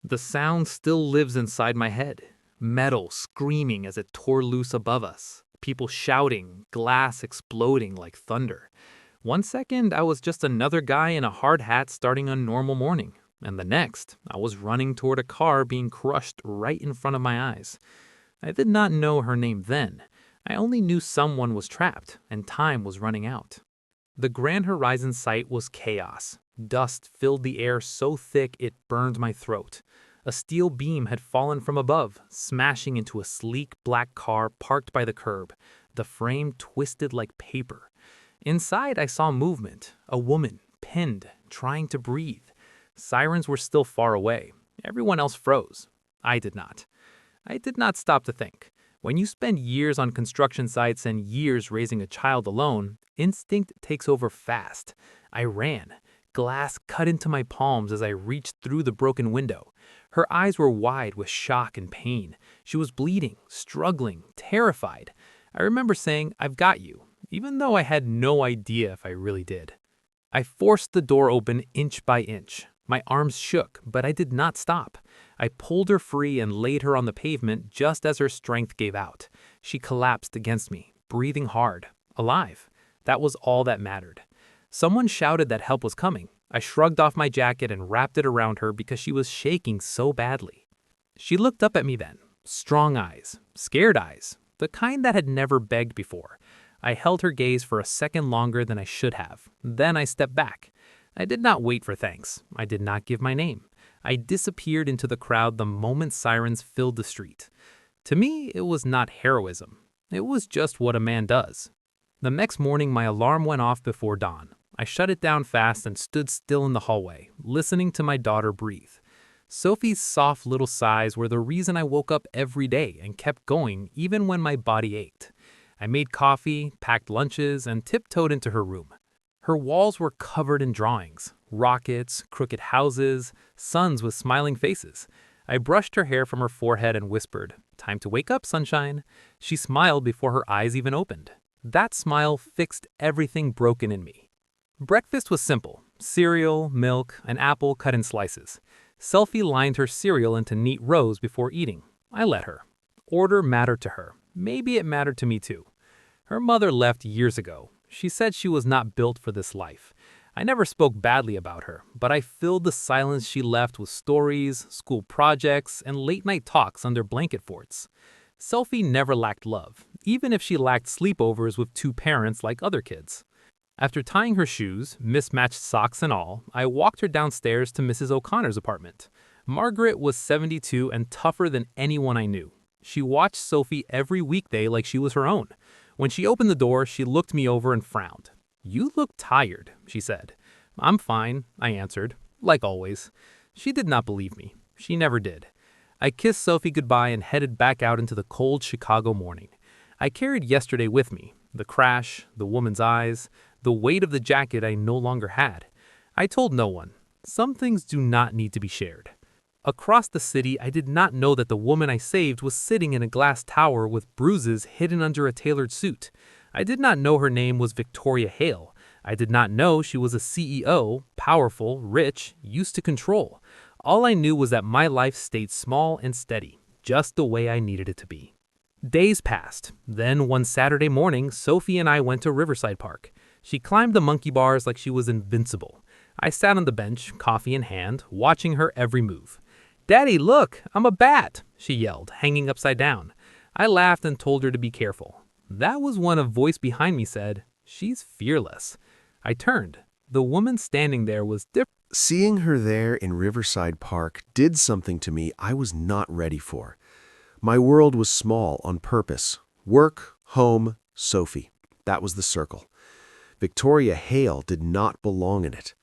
The sound still lives inside my head. Metal screaming as it tore loose above us. People shouting, glass exploding like thunder. One second, I was just another guy in a hard hat starting a normal morning. And the next, I was running toward a car being crushed right in front of my eyes. I did not know her name then. I only knew someone was trapped and time was running out. The Grand Horizon site was chaos. Dust filled the air so thick it burned my throat. A steel beam had fallen from above, smashing into a sleek black car parked by the curb, the frame twisted like paper. Inside, I saw movement, a woman, pinned, trying to breathe. Sirens were still far away. Everyone else froze. I did not. I did not stop to think. When you spend years on construction sites and years raising a child alone, instinct takes over fast. I ran. Glass cut into my palms as I reached through the broken window. Her eyes were wide with shock and pain. She was bleeding, struggling, terrified. I remember saying, "I've got you," even though I had no idea if I really did. I forced the door open inch by inch. My arms shook, but I did not stop. I pulled her free and laid her on the pavement just as her strength gave out. She collapsed against me, breathing hard, alive. That was all that mattered. Someone shouted that help was coming. I shrugged off my jacket and wrapped it around her because she was shaking so badly. She looked up at me then, strong eyes, scared eyes, the kind that had never begged before. I held her gaze for a second longer than I should have. Then I stepped back. I did not wait for thanks. I did not give my name. I disappeared into the crowd the moment sirens filled the street. To me, it was not heroism. It was just what a man does. The next morning, my alarm went off before dawn. I shut it down fast and stood still in the hallway, listening to my daughter breathe. Sophie's soft little sighs were the reason I woke up every day and kept going even when my body ached. I made coffee, packed lunches, and tiptoed into her room. Her walls were covered in drawings, rockets, crooked houses, suns with smiling faces. I brushed her hair from her forehead and whispered, "Time to wake up, sunshine." She smiled before her eyes even opened. That smile fixed everything broken in me. Breakfast was simple: cereal, milk, an apple cut in slices. Selfie lined her cereal into neat rows before eating. I let her. Order mattered to her. Maybe it mattered to me too. Her mother left years ago. She said she was not built for this life. I never spoke badly about her, but I filled the silence she left with stories, school projects, and late-night talks under blanket forts. Selfie never lacked love, even if she lacked sleepovers with two parents like other kids. After tying her shoes, mismatched socks and all, I walked her downstairs to Mrs. O'Connor's apartment. Margaret was 72 and tougher than anyone I knew. She watched Sophie every weekday like she was her own. When she opened the door, she looked me over and frowned. "You look tired," she said. "I'm fine," I answered, like always. She did not believe me. She never did. I kissed Sophie goodbye and headed back out into the cold Chicago morning. I carried yesterday with me, the crash, the woman's eyes, the weight of the jacket I no longer had. I told no one. Some things do not need to be shared. Across the city, I did not know that the woman I saved was sitting in a glass tower with bruises hidden under a tailored suit. I did not know her name was Victoria Hale. I did not know she was a CEO, powerful, rich, used to control. All I knew was that my life stayed small and steady, just the way I needed it to be. Days passed. Then one Saturday morning, Sophie and I went to Riverside Park. She climbed the monkey bars like she was invincible. I sat on the bench, coffee in hand, watching her every move. "Daddy, look, I'm a bat," she yelled, hanging upside down. I laughed and told her to be careful. That was when a voice behind me said, "She's fearless." I turned. The woman standing there was different. Seeing her there in Riverside Park did something to me I was not ready for. My world was small on purpose. Work, home, Sophie. That was the circle. Victoria Hale did not belong in it.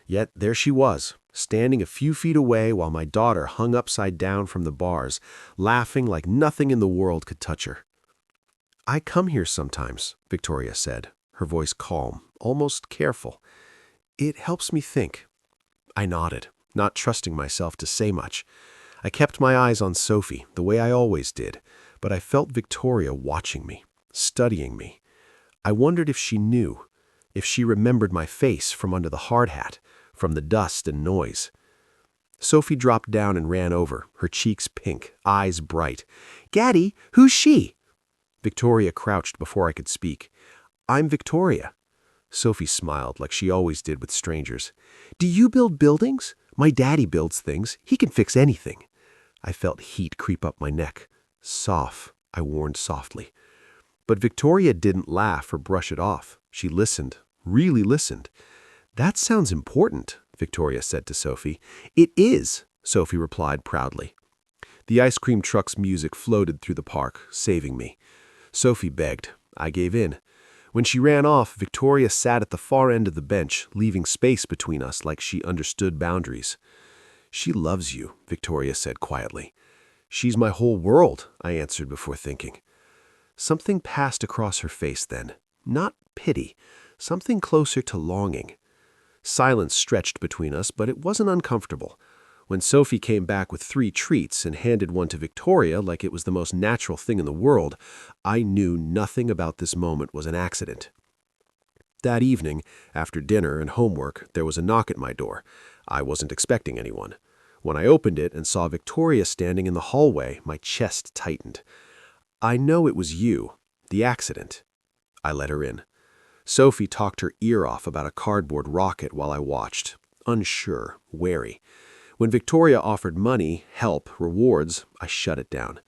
Yet there she was, standing a few feet away while my daughter hung upside down from the bars, laughing like nothing in the world could touch her. "I come here sometimes," Victoria said, her voice calm, almost careful. "It helps me think." I nodded, not trusting myself to say much. I kept my eyes on Sophie, the way I always did, but I felt Victoria watching me, studying me. I wondered if she knew, if she remembered my face from under the hard hat, from the dust and noise. Sophie dropped down and ran over, her cheeks pink, eyes bright. "Gaddy, who's she?" Victoria crouched before I could speak. "I'm Victoria." Sophie smiled like she always did with strangers. "Do you build buildings? My daddy builds things. He can fix anything." I felt heat creep up my neck. "Soft," I warned softly. But Victoria didn't laugh or brush it off. She listened, really listened. "That sounds important," Victoria said to Sophie. "It is," Sophie replied proudly. The ice cream truck's music floated through the park, saving me. Sophie begged. I gave in. When she ran off, Victoria sat at the far end of the bench, leaving space between us like she understood boundaries. "She loves you," Victoria said quietly. "She's my whole world," I answered before thinking. Something passed across her face then. Not pity, something closer to longing. Silence stretched between us, but it wasn't uncomfortable. When Sophie came back with 3 treats and handed one to Victoria like it was the most natural thing in the world, I knew nothing about this moment was an accident. That evening, after dinner and homework, there was a knock at my door. I wasn't expecting anyone. When I opened it and saw Victoria standing in the hallway, my chest tightened. "I know it was you. The accident." I let her in. Sophie talked her ear off about a cardboard rocket while I watched, unsure, wary. When Victoria offered money, help, rewards, I shut it down.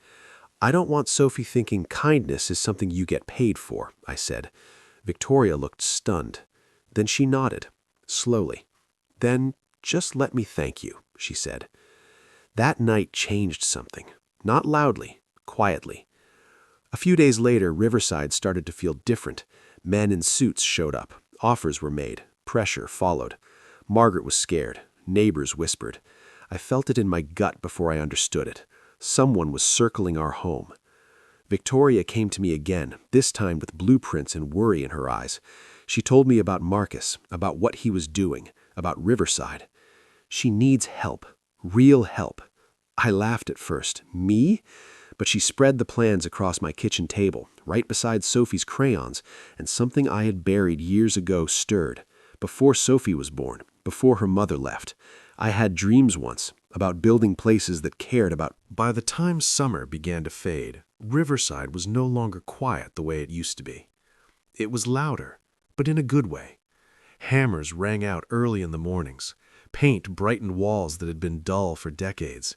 "I don't want Sophie thinking kindness is something you get paid for," I said. Victoria looked stunned. Then she nodded, slowly. "Then just let me thank you," she said. That night changed something. Not loudly, quietly. A few days later, Riverside started to feel different. Men in suits showed up. Offers were made. Pressure followed. Margaret was scared. Neighbors whispered. I felt it in my gut before I understood it. Someone was circling our home. Victoria came to me again, this time with blueprints and worry in her eyes. She told me about Marcus, about what he was doing, about Riverside. She needs help, real help. I laughed at first. Me? But she spread the plans across my kitchen table, right beside Sophie's crayons, and something I had buried years ago stirred. Before Sophie was born, before her mother left, I had dreams once about building places that cared about. By the time summer began to fade, Riverside was no longer quiet the way it used to be. It was louder, but in a good way. Hammers rang out early in the mornings. Paint brightened walls that had been dull for decades.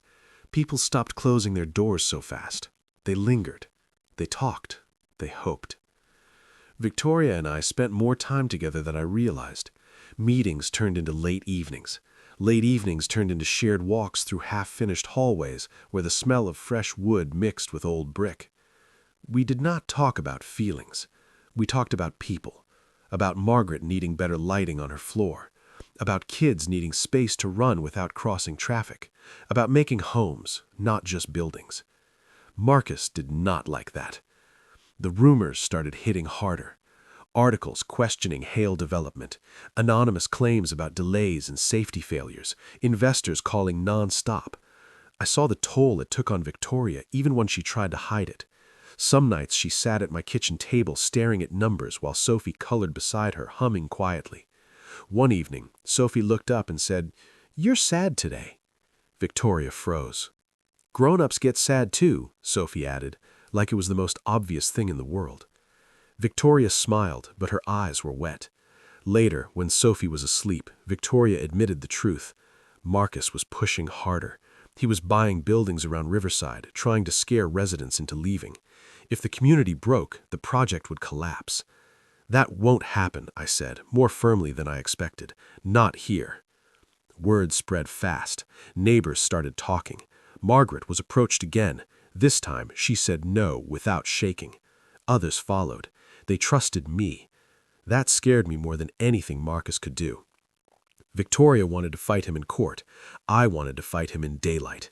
People stopped closing their doors so fast. They lingered. They talked. They hoped. Victoria and I spent more time together than I realized. Meetings turned into late evenings. Late evenings turned into shared walks through half-finished hallways where the smell of fresh wood mixed with old brick. We did not talk about feelings. We talked about people. About Margaret needing better lighting on her floor. About kids needing space to run without crossing traffic. About making homes, not just buildings. Marcus did not like that. The rumors started hitting harder. Articles questioning Hale development, anonymous claims about delays and safety failures, investors calling non-stop. I saw the toll it took on Victoria even when she tried to hide it. Some nights she sat at my kitchen table staring at numbers while Sophie colored beside her, humming quietly. One evening, Sophie looked up and said, "You're sad today." Victoria froze. "Grown-ups get sad too," Sophie added, like it was the most obvious thing in the world. Victoria smiled, but her eyes were wet. Later, when Sophie was asleep, Victoria admitted the truth. Marcus was pushing harder. He was buying buildings around Riverside, trying to scare residents into leaving. If the community broke, the project would collapse. "That won't happen," I said, more firmly than I expected. "Not here." Word spread fast. Neighbors started talking. Margaret was approached again. This time, she said no without shaking. Others followed. They trusted me. That scared me more than anything Marcus could do. Victoria wanted to fight him in court. I wanted to fight him in daylight.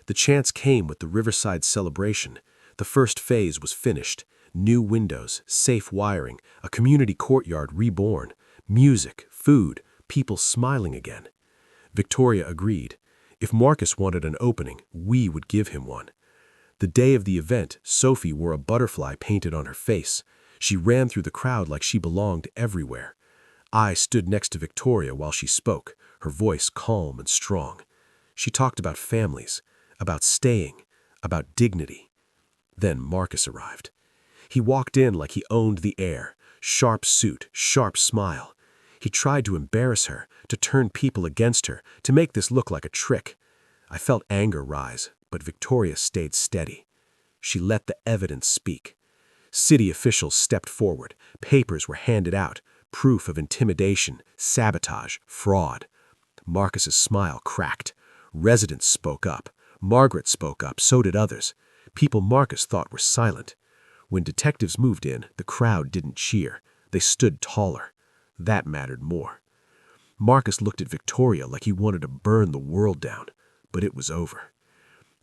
The chance came with the Riverside celebration. The first phase was finished. New windows, safe wiring, a community courtyard reborn, music, food, people smiling again. Victoria agreed. If Marcus wanted an opening, we would give him one. The day of the event, Sophie wore a butterfly painted on her face. She ran through the crowd like she belonged everywhere. I stood next to Victoria while she spoke, her voice calm and strong. She talked about families, about staying, about dignity. Then Marcus arrived. He walked in like he owned the air, sharp suit, sharp smile. He tried to embarrass her, to turn people against her, to make this look like a trick. I felt anger rise, but Victoria stayed steady. She let the evidence speak. City officials stepped forward. Papers were handed out, proof of intimidation, sabotage, fraud. Marcus's smile cracked. Residents spoke up. Margaret spoke up, so did others. People Marcus thought were silent. When detectives moved in, the crowd didn't cheer. They stood taller. That mattered more. Marcus looked at Victoria like he wanted to burn the world down, but it was over.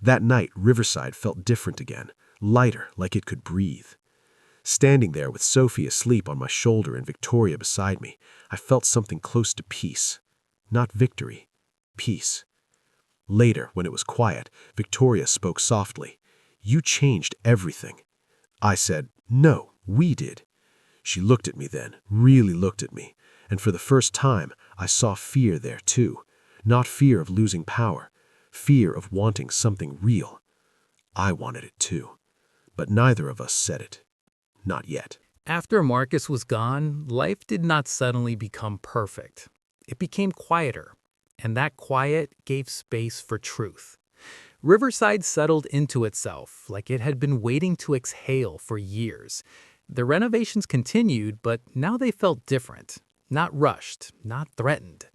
That night, Riverside felt different again, lighter, like it could breathe. Standing there with Sophie asleep on my shoulder and Victoria beside me, I felt something close to peace. Not victory, peace. Later, when it was quiet, Victoria spoke softly. "You changed everything." I said, "No, we did." She looked at me then, really looked at me, and for the first time, I saw fear there too. Not fear of losing power, fear of wanting something real. I wanted it too, but neither of us said it. Not yet. After Marcus was gone, life did not suddenly become perfect. It became quieter, and that quiet gave space for truth. Riverside settled into itself like it had been waiting to exhale for years. The renovations continued, but now they felt different. Not rushed, not threatened.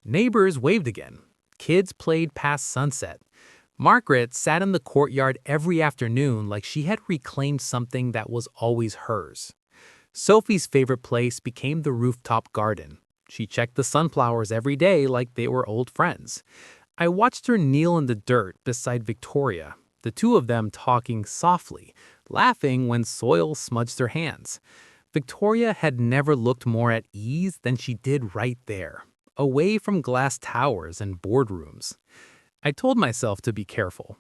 Neighbors waved again. Kids played past sunset. Margaret sat in the courtyard every afternoon like she had reclaimed something that was always hers. Sophie's favorite place became the rooftop garden. She checked the sunflowers every day like they were old friends. I watched her kneel in the dirt beside Victoria, the two of them talking softly, laughing when soil smudged her hands. Victoria had never looked more at ease than she did right there, away from glass towers and boardrooms. I told myself to be careful.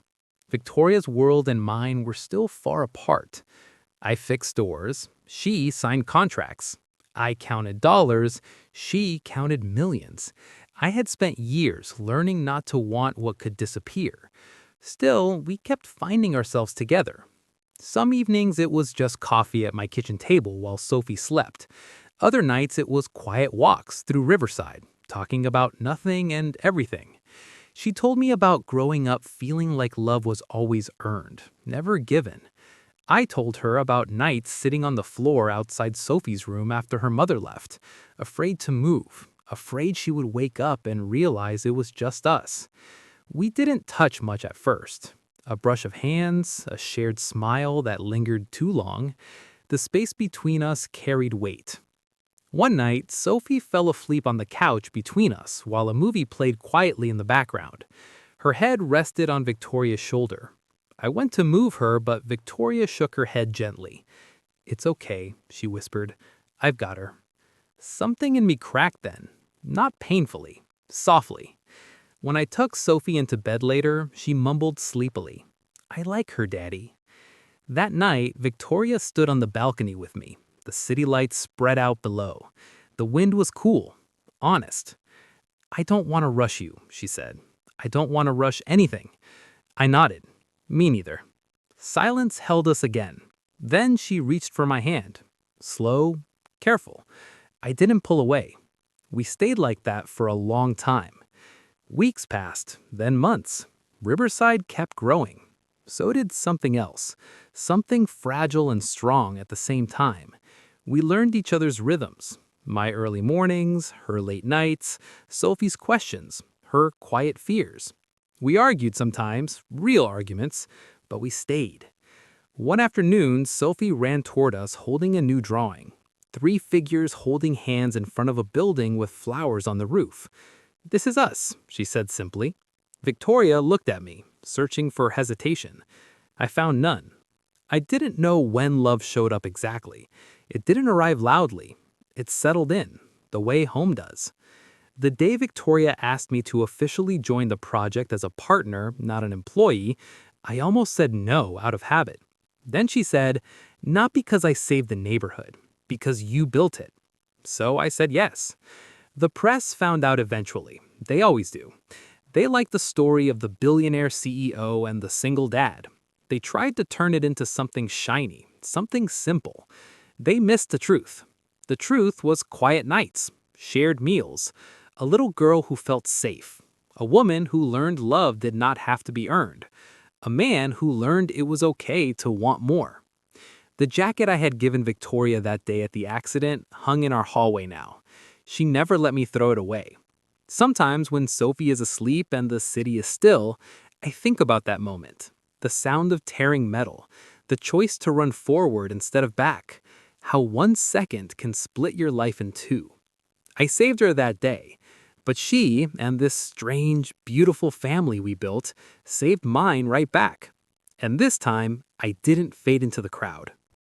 Victoria's world and mine were still far apart. I fixed doors. She signed contracts. I counted dollars. She counted millions. I had spent years learning not to want what could disappear. Still, we kept finding ourselves together. Some evenings it was just coffee at my kitchen table while Sophie slept. Other nights it was quiet walks through Riverside, talking about nothing and everything. She told me about growing up feeling like love was always earned, never given. I told her about nights sitting on the floor outside Sophie's room after her mother left, afraid to move, afraid she would wake up and realize it was just us. We didn't touch much at first. A brush of hands, a shared smile that lingered too long. The space between us carried weight. One night, Sophie fell asleep on the couch between us while a movie played quietly in the background. Her head rested on Victoria's shoulder. I went to move her, but Victoria shook her head gently. "It's okay," she whispered. "I've got her." Something in me cracked then, not painfully, softly. When I tucked Sophie into bed later, she mumbled sleepily, "I like her, Daddy." That night, Victoria stood on the balcony with me. The city lights spread out below. The wind was cool, honest. "I don't want to rush you," she said. "I don't want to rush anything." I nodded. Me neither. Silence held us again. Then she reached for my hand. Slow, careful. I didn't pull away. We stayed like that for a long time. Weeks passed, then months. Riverside kept growing. So did something else, something fragile and strong at the same time. We learned each other's rhythms. My early mornings, her late nights, Sophie's questions, her quiet fears. We argued sometimes, real arguments, but we stayed. One afternoon, Sophie ran toward us holding a new drawing. 3 figures holding hands in front of a building with flowers on the roof. "This is us," she said simply. Victoria looked at me, searching for hesitation. I found none. I didn't know when love showed up exactly. It didn't arrive loudly. It settled in, the way home does. The day Victoria asked me to officially join the project as a partner, not an employee, I almost said no out of habit. Then she said, "Not because I saved the neighborhood, because you built it." So I said yes. The press found out eventually. They always do. They liked the story of the billionaire CEO and the single dad. They tried to turn it into something shiny, something simple. They missed the truth. The truth was quiet nights, shared meals, a little girl who felt safe, a woman who learned love did not have to be earned, a man who learned it was okay to want more. The jacket I had given Victoria that day at the accident hung in our hallway now. She never let me throw it away. Sometimes when Sophie is asleep and the city is still, I think about that moment. The sound of tearing metal, the choice to run forward instead of back, how 1 second can split your life in two. I saved her that day, but she and this strange, beautiful family we built saved mine right back. And this time, I didn't fade into the crowd.